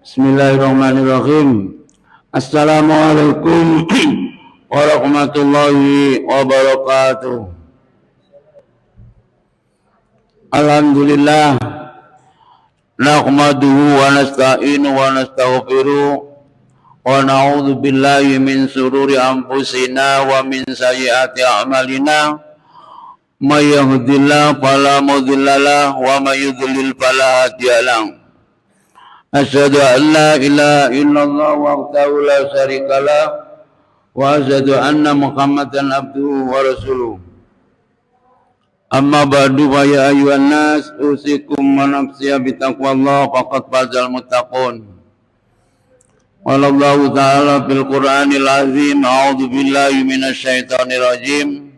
Bismillahirrahmanirrahim. Assalamualaikum warahmatullahi wabarakatuh. Alhamdulillah, nahmaduhu wa nasta'inu wa nastaghfiruh wa na'udzu billahi min sururi anfusina wa min sayyiati a'malina. May yahdihillahu fala mudhillalah wa may yudlil fala hadiyalah. Asyhadu an la ilaha illallah wahdahu la syarikalah wa asyhadu anna Muhammadan abduhu wa rasuluh. Amma ba'du fa ya ayyuhan nas usikum wa nafsi bi taqwallah faqad fazal muttaqun. Qala Allah ta'ala fil Qur'anil azim, a'udzu billahi minasy syaithanir rajim.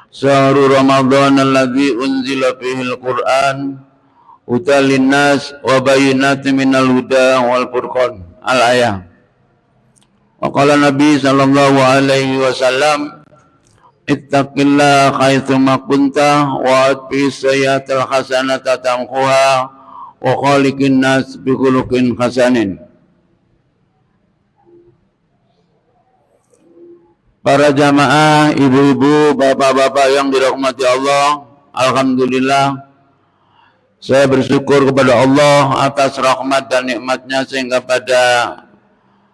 Syahrul Ramadan alladzi unzila fihil Qur'an hudan linnas wa bayyinatin minal huda wal furqan. Al-ayah. Wa qala Nabi sallallahu alaihi wasallam, ittaqillaha haitsu ma kunta wa atbis sayyi'atal hasanata tamhuha wa khaliqin nas bi khuluqin hasanin. Para jamaah, ibu-ibu, bapak-bapak yang dirahmati Allah, alhamdulillah saya bersyukur kepada Allah atas rahmat dan nikmatnya sehingga pada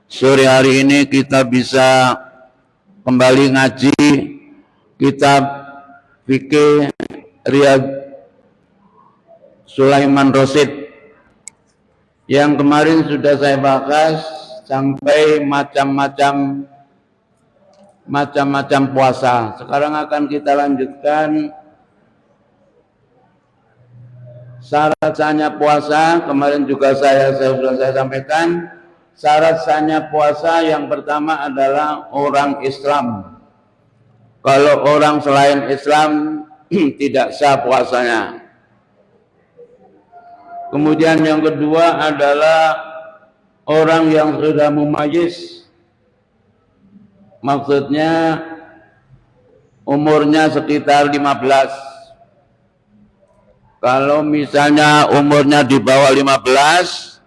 sore hari ini kita bisa kembali ngaji kitab fikih Riyadh Sulaiman Rasyid yang kemarin sudah saya bahas sampai macam-macam puasa. Sekarang akan kita lanjutkan syarat sahnya puasa. Kemarin juga sudah saya sampaikan syarat sahnya puasa yang pertama adalah orang Islam. Kalau orang selain Islam tidak sah puasanya. Kemudian yang kedua adalah orang yang sudah mumayyiz, maksudnya umurnya sekitar 15. Kalau misalnya umurnya di bawah 15,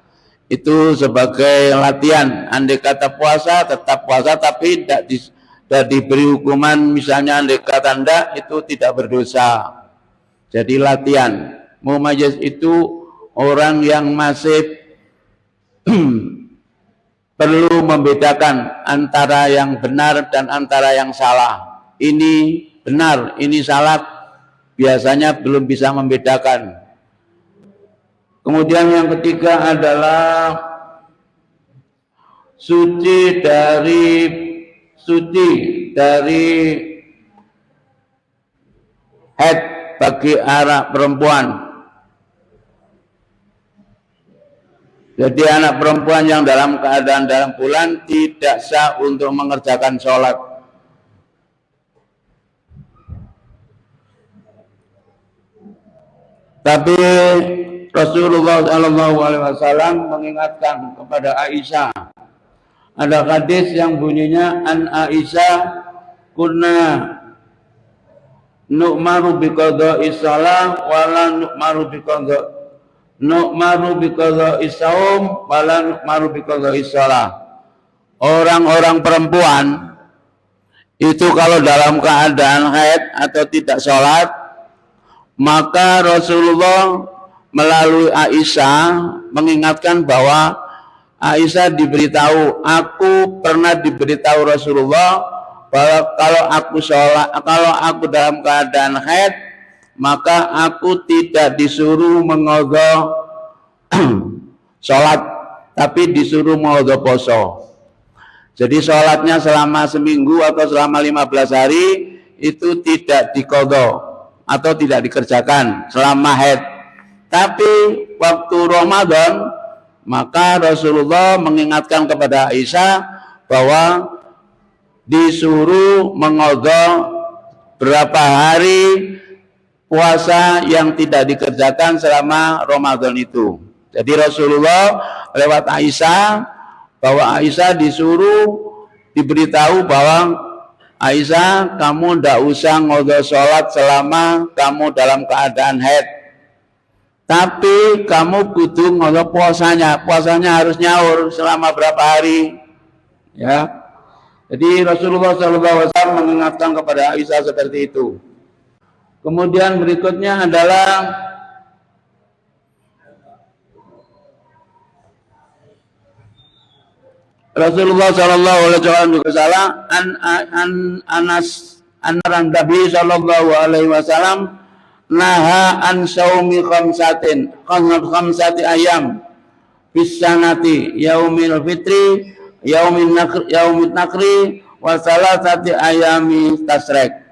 itu sebagai latihan. Andai kata puasa, tetap puasa, tapi tidak diberi hukuman. Misalnya andai kata tidak, itu tidak berdosa. Jadi latihan. Mumayyiz itu orang yang masih perlu membedakan antara yang benar dan antara yang salah. Ini benar, ini salah. Biasanya belum bisa membedakan. Kemudian yang ketiga adalah suci dari haid bagi anak perempuan. Jadi anak perempuan yang dalam keadaan dalam bulan tidak sah untuk mengerjakan sholat. Tapi Rasulullah SAW mengingatkan kepada Aisyah. Ada hadis yang bunyinya an Aisyah kunna nu'maru biqadha'i shalah wala nu'maru biqadha'i shaum wala nu'maru biqadha'i shalah. Orang-orang perempuan itu kalau dalam keadaan haid atau tidak sholat, maka Rasulullah melalui Aisyah mengingatkan bahwa Aisyah diberitahu, aku pernah diberitahu Rasulullah bahwa kalau aku dalam keadaan haid, maka aku tidak disuruh menqadha sholat, tapi disuruh menqadha puasa. Jadi sholatnya selama seminggu atau selama 15 hari itu tidak diqadha atau tidak dikerjakan selama haid. Tapi waktu Ramadan, maka Rasulullah mengingatkan kepada Aisyah bahwa disuruh menqadha berapa hari puasa yang tidak dikerjakan selama Ramadan itu. Jadi Rasulullah lewat Aisyah, bahwa Aisyah diberitahu bahwa Aisyah, kamu tidak usah nqadha sholat selama kamu dalam keadaan haid. Tapi kamu kudu ngolok puasanya. Puasanya harus nyaur selama berapa hari? Ya. Jadi Rasulullah SAW mengingatkan kepada Aisyah seperti itu. Kemudian berikutnya adalah Rasulullah Shallallahu Alaihi Wasallam juga salah Anas Nabi Shallallahu Alaihi Wasallam naha an saumi khamsati ayam bisanati yaumil fitri yaumil nakri wa salasati ayami tasrek.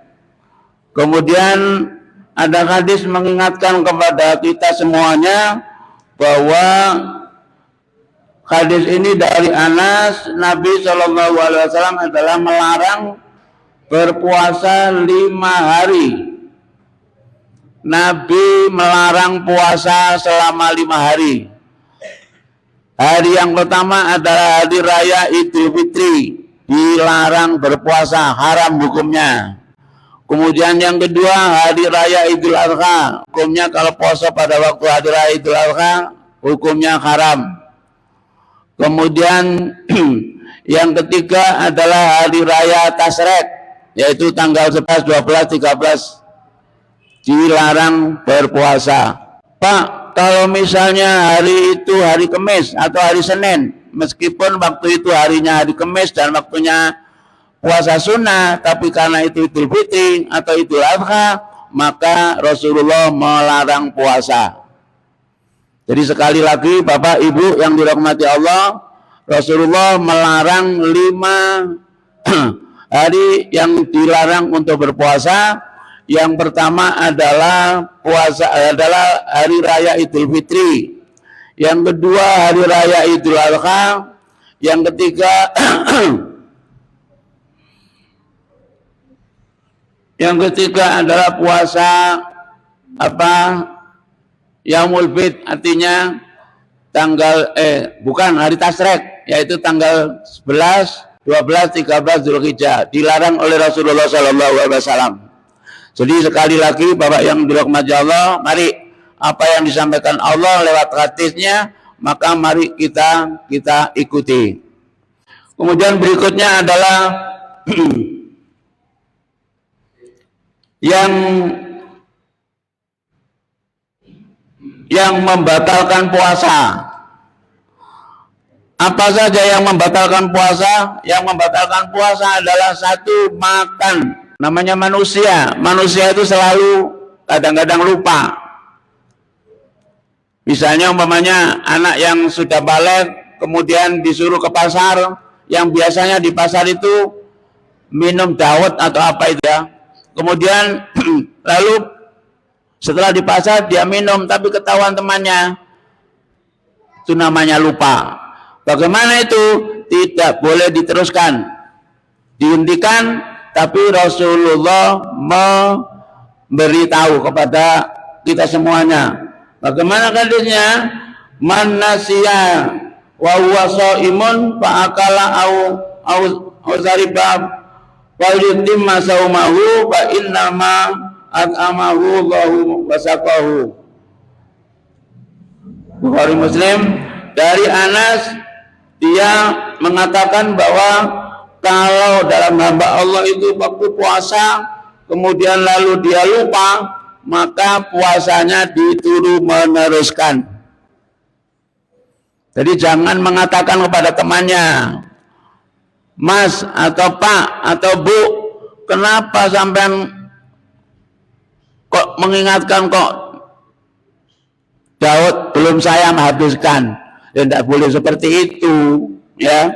Kemudian ada hadis mengingatkan kepada kita semuanya bahwa hadis ini dari Anas, Nabi Shallallahu Alaihi Wasallam adalah melarang berpuasa 5 hari. Nabi melarang puasa selama 5 hari. Hari yang pertama adalah hari raya Idul Fitri, dilarang berpuasa, haram hukumnya. Kemudian yang kedua hari raya Idul Adha, hukumnya kalau puasa pada waktu hari raya Idul Adha, hukumnya haram. Kemudian yang ketiga adalah hari raya Tasrek, yaitu tanggal 11, 12, 13 dilarang berpuasa. Pak, kalau misalnya hari itu hari Kamis atau hari Senin, meskipun waktu itu harinya hari Kamis dan waktunya puasa sunnah, tapi karena itu Idul Fitri atau Idul Adha, maka Rasulullah melarang puasa. Jadi sekali lagi Bapak Ibu yang dirahmati Allah, Rasulullah melarang 5 hari yang dilarang untuk berpuasa. Yang pertama adalah hari raya Idul Fitri. Yang kedua hari raya Idul Adha. Yang ketiga adalah puasa Yaumul Fitr, artinya tanggal hari Tasrek, yaitu tanggal 11, 12, 13 Zulhijjah, dilarang oleh Rasulullah SAW. Jadi sekali lagi Bapak yang dirahmati Allah, mari apa yang disampaikan Allah lewat hadisnya, maka mari kita ikuti. Kemudian berikutnya adalah yang membatalkan puasa. Apa saja yang membatalkan puasa? Yang membatalkan puasa adalah satu, makan. Namanya manusia. Manusia itu selalu kadang-kadang lupa. Misalnya umpamanya anak yang sudah balik kemudian disuruh ke pasar, yang biasanya di pasar itu minum dawet atau apa itu ya. Kemudian lalu setelah di pasar dia minum, tapi ketahuan temannya, itu namanya lupa. Bagaimana itu? Tidak boleh diteruskan, dihentikan, tapi Rasulullah memberitahu kepada kita semuanya. Bagaimana hadisnya? Man nasiya wa huwa shaimun fa akala au zariba wal yutimma saumahu fa innama at'amahu Allahu wa saqahu. Bukhari Muslim. Dari Anas, dia mengatakan bahwa kalau dalam hamba Allah itu waktu puasa kemudian lalu dia lupa, maka puasanya dituruh meneruskan. Jadi jangan mengatakan kepada temannya, Mas atau Pak atau Bu, kenapa sampean kok mengingatkan kok Daud belum saya menghabiskan? Ya tidak boleh seperti itu, ya.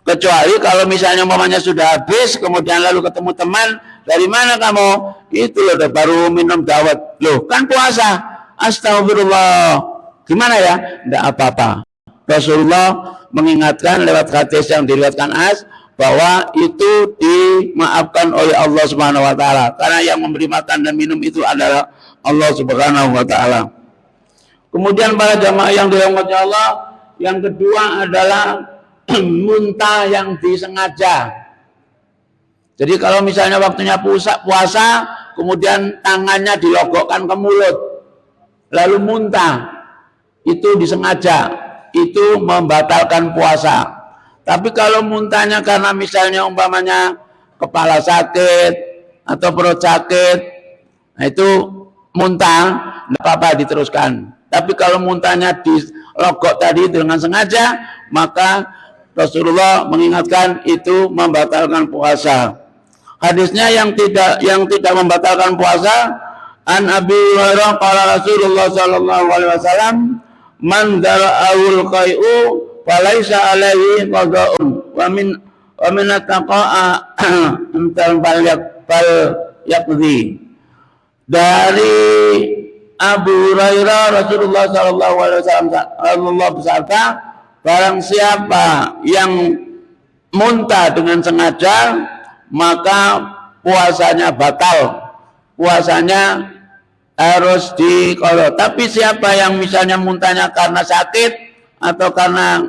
Kecuali kalau misalnya umpamanya sudah habis, kemudian lalu ketemu teman, dari mana kamu? Itu loh, baru minum dawet. Loh, kan puasa. Astagfirullah. Gimana ya? Tidak apa-apa. Rasulullah mengingatkan lewat hadis yang diriwayatkan As bahwa itu dimaafkan oleh Allah Subhanahu wa taala, karena yang memberi makan dan minum itu adalah Allah Subhanahu wa taala. Kemudian para jamaah yang dirahmati Allah, yang kedua adalah muntah yang disengaja. Jadi kalau misalnya waktunya puasa, kemudian tangannya dilogokkan ke mulut, lalu muntah, itu disengaja, itu membatalkan puasa. Tapi kalau muntahnya karena misalnya umpamanya kepala sakit atau perut sakit, nah itu muntah, tidak apa-apa diteruskan. Tapi kalau muntahnya dilogok tadi dengan sengaja, maka Rasulullah mengingatkan itu membatalkan puasa. Hadisnya yang tidak membatalkan puasa, an Abi Hurairah qala Rasulullah sallallahu alaihi wasallam, man dara'ul qai'u falaisa alaihi qada'un wa min taqa'a fal yaqdi. Dari Abu Hurairah Rasulullah sallallahu alaihi wasallam Allah bersabda, barang siapa yang muntah dengan sengaja maka puasanya batal, puasanya harus diqadha. Tapi siapa yang misalnya muntahnya karena sakit atau karena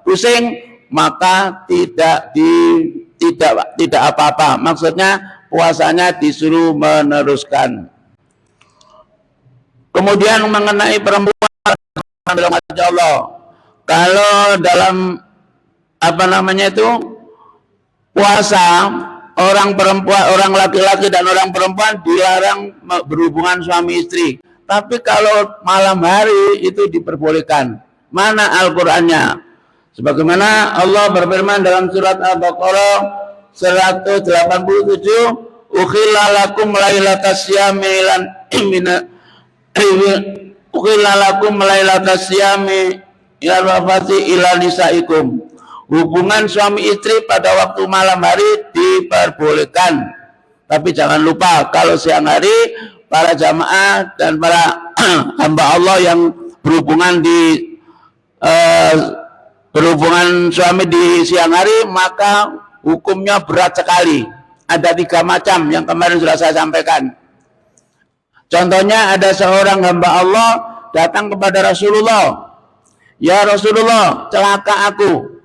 pusing, maka tidak apa-apa. Maksudnya puasanya disuruh meneruskan. Kemudian mengenai perempuan, Allah, kalau dalam puasa, orang perempuan, orang laki-laki dan orang perempuan dilarang berhubungan suami istri. Tapi kalau malam hari itu diperbolehkan. Mana Al-Qur'annya? Sebagaimana Allah berfirman dalam surat Al-Baqarah 187, ukhilla lakum lailatas syami ila wafati ila nisaikum. Hubungan suami istri pada waktu malam hari diperbolehkan. Tapi jangan lupa kalau siang hari para jamaah dan para hamba Allah yang berhubungan suami di siang hari, maka hukumnya berat sekali. Ada 3 macam yang kemarin sudah saya sampaikan. Contohnya ada seorang hamba Allah datang kepada Rasulullah, ya Rasulullah, celaka aku.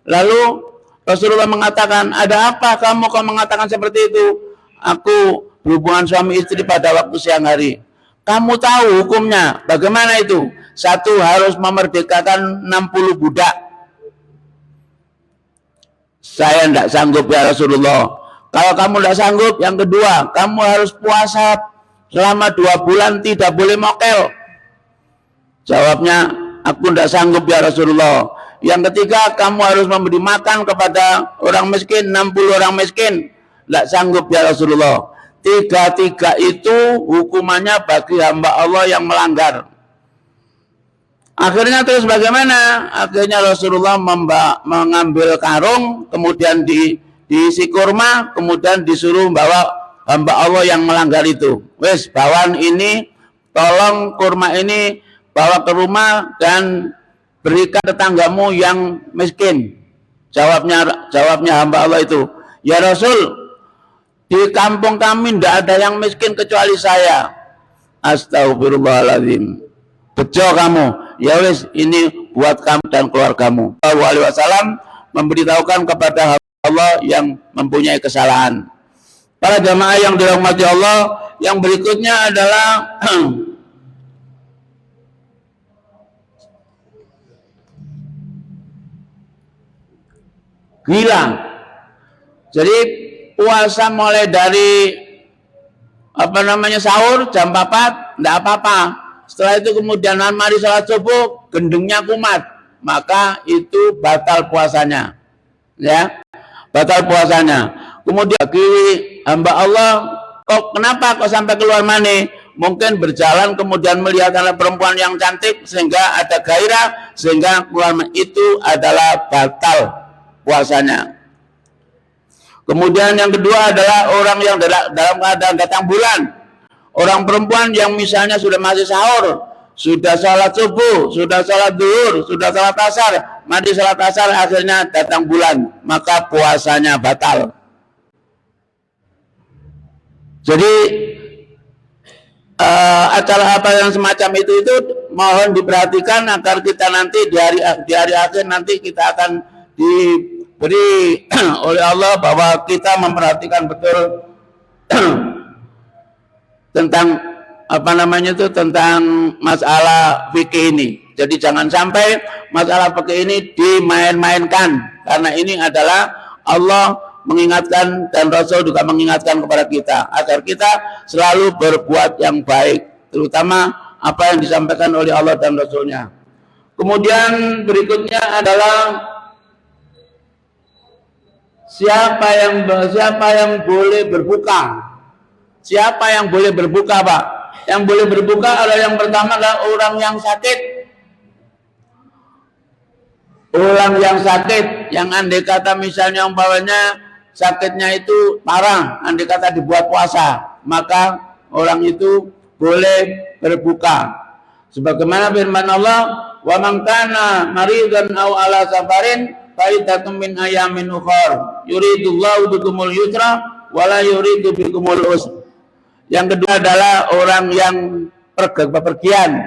Lalu Rasulullah mengatakan, ada apa kamu kok mengatakan seperti itu? Aku berhubungan suami istri pada waktu siang hari. Kamu tahu hukumnya, bagaimana itu? 1, harus memerdekakan 60 budak. Saya tidak sanggup ya Rasulullah. Kalau kamu tidak sanggup, yang kedua, kamu harus puasa selama 2 bulan, tidak boleh mokel. Jawabnya, aku tidak sanggup ya Rasulullah. Yang ketiga, kamu harus memberi makan kepada orang miskin, 60 orang miskin. Tidak sanggup ya Rasulullah. 3 itu hukumannya bagi hamba Allah yang melanggar. Akhirnya terus bagaimana? Akhirnya Rasulullah mengambil karung, kemudian diisi kurma, kemudian disuruh bawa hamba Allah yang melanggar itu. Wes, bawan ini, tolong kurma ini bawa ke rumah dan berikan tetanggamu yang miskin. Jawabnya hamba Allah itu, ya Rasul, di kampung kami tidak ada yang miskin kecuali saya. Astagfirullahaladzim. Bejo kamu. Ya wis, ini buat kamu dan keluargamu. Sallallahu alaihi wasallam memberitahukan kepada Allah yang mempunyai kesalahan. Para jamaah yang dirahmati Allah, yang berikutnya adalah gila. Jadi puasa mulai dari sahur jam 4 tidak apa-apa. Setelah itu kemudian mari sholat subuh gendengnya kumat, maka itu batal puasanya. Ya, batal puasanya. Kemudian bagi hamba Allah, kenapa kok sampai keluar mani? Mungkin berjalan kemudian melihat anak perempuan yang cantik sehingga ada gairah sehingga keluar mani, itu adalah batal puasanya. Kemudian yang kedua adalah orang yang dalam keadaan datang bulan. Orang perempuan yang misalnya sudah masih sahur, sudah sholat subuh, sudah sholat zuhur, sudah sholat asar, mandi sholat asar, akhirnya datang bulan, maka puasanya batal. Jadi acara apa yang semacam itu mohon diperhatikan agar kita nanti di hari akhir nanti kita akan diberi oleh Allah bahwa kita memperhatikan betul tentang apa namanya itu, tentang masalah fikih ini. Jadi jangan sampai masalah fikih ini dimain-mainkan, karena ini adalah Allah mengingatkan dan Rasul juga mengingatkan kepada kita agar kita selalu berbuat yang baik, terutama apa yang disampaikan oleh Allah dan Rasulnya. Kemudian berikutnya adalah siapa yang boleh berbuka. Siapa yang boleh berbuka, Pak? Yang boleh berbuka adalah yang pertama adalah orang yang sakit. Orang yang sakit, yang andai kata misalnya umpamanya sakitnya itu parah, andai kata dibuat puasa, maka orang itu boleh berbuka. Sebagaimana firman Allah, "Wa man kana maridan aw ala safarin fa iddatun min ayamin ukhra yuridullahu bikumul yusra wa la yuridu bikumul usra." Yang kedua adalah orang yang bepergian.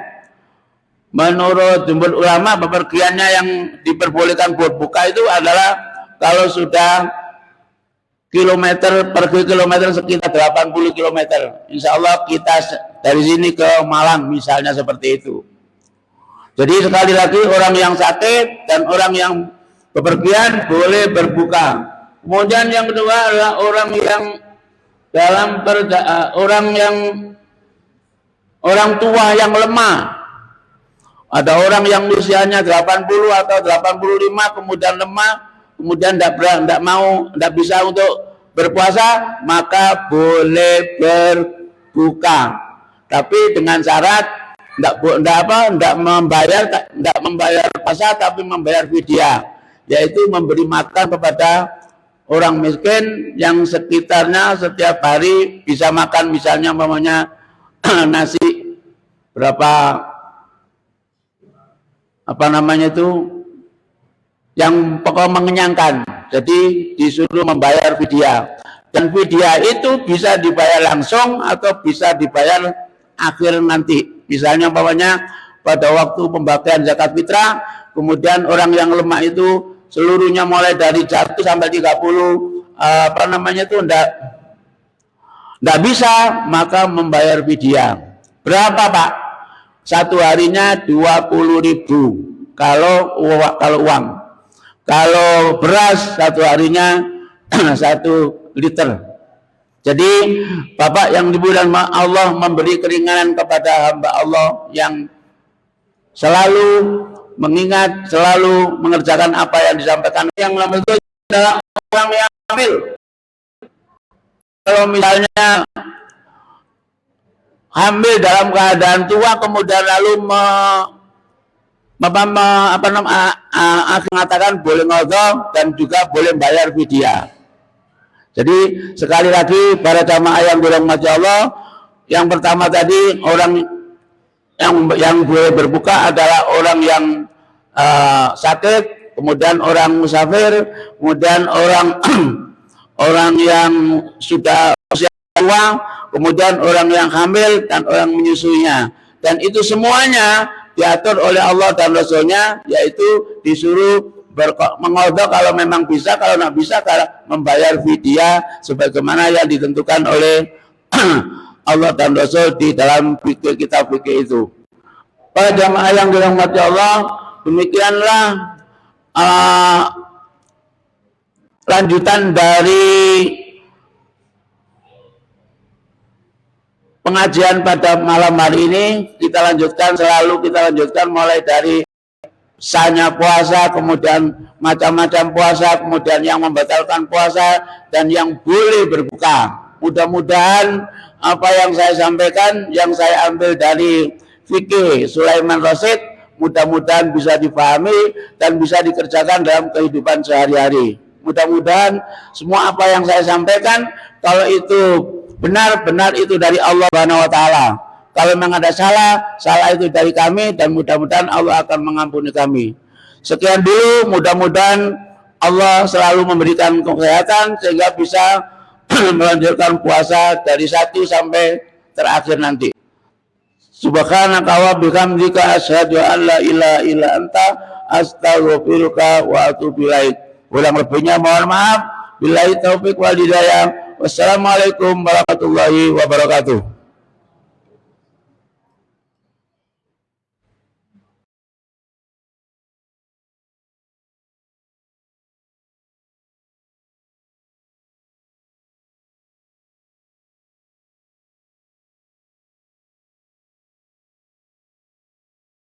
Menurut jumhur ulama, bepergiannya yang diperbolehkan buat buka itu adalah kalau sudah pergi kilometer sekitar 80 kilometer. Insya Allah kita dari sini ke Malang misalnya seperti itu. Jadi sekali lagi, orang yang sakit dan orang yang bepergian boleh berbuka. Kemudian yang kedua adalah orang yang orang tua yang lemah. Ada orang yang usianya 80 atau 85 kemudian lemah, kemudian tidak bisa untuk berpuasa, maka boleh berbuka. Tapi dengan syarat tidak membayar puasa, tapi membayar fidyah, yaitu memberi makan kepada orang miskin yang sekitarnya setiap hari bisa makan, misalnya umpamanya nasi berapa, apa namanya itu, yang pokok mengenyangkan. Jadi disuruh membayar fidyah, dan fidyah itu bisa dibayar langsung atau bisa dibayar akhir nanti. Misalnya umpamanya pada waktu pembagian zakat fitrah, kemudian orang yang lemah itu seluruhnya mulai dari 1 sampai 30 apa namanya itu enggak bisa, maka membayar fidyah. Berapa, Pak? Satu harinya 20.000 kalau uang. Kalau beras satu harinya 1 liter. Jadi Bapak yang dimuliakan Allah memberi keringanan kepada hamba Allah yang selalu mengingat, selalu mengerjakan apa yang disampaikan. Yang nomor itu adalah orang yang hamil. Kalau misalnya hamil dalam keadaan tua, kemudian lalu mengatakan boleh ngodho dan juga boleh bayar fidyah. Jadi sekali lagi para jamaah yang dirahmati Allah, yang pertama tadi orang yang boleh berbuka adalah orang yang sakit, kemudian orang musafir, kemudian orang yang sudah usia tua, kemudian orang yang hamil dan orang menyusuinya. Dan itu semuanya diatur oleh Allah dan Rasulnya, yaitu disuruh mengodho kalau memang bisa, kalau tidak bisa kalau membayar fidyah sebagaimana yang ditentukan oleh Allah dan Rasul di dalam kitab fikih itu. Para jamaah yang dirahmati Allah, demikianlah lanjutan dari pengajian pada malam hari ini. Kita lanjutkan mulai dari sahnya puasa, kemudian macam-macam puasa, kemudian yang membatalkan puasa, dan yang boleh berbuka. Mudah-mudahan apa yang saya sampaikan, yang saya ambil dari fikih Sulaiman Rasyid, mudah-mudahan bisa dipahami dan bisa dikerjakan dalam kehidupan sehari-hari. Mudah-mudahan semua apa yang saya sampaikan, kalau itu benar-benar itu dari Allah Subhanahu wa Ta'ala. Kalau memang ada salah itu dari kami, dan mudah-mudahan Allah akan mengampuni kami. Sekian dulu, mudah-mudahan Allah selalu memberikan kesehatan sehingga bisa melanjutkan puasa dari 1 sampai terakhir nanti. Subhanaka wa bihamdika asyhadu an la ilaha illa anta astaghfiruka wa atubu ilaik. Kurang lebihnya mohon maaf. Billahi taufik wal hidayah. Wassalamualaikum warahmatullahi wabarakatuh.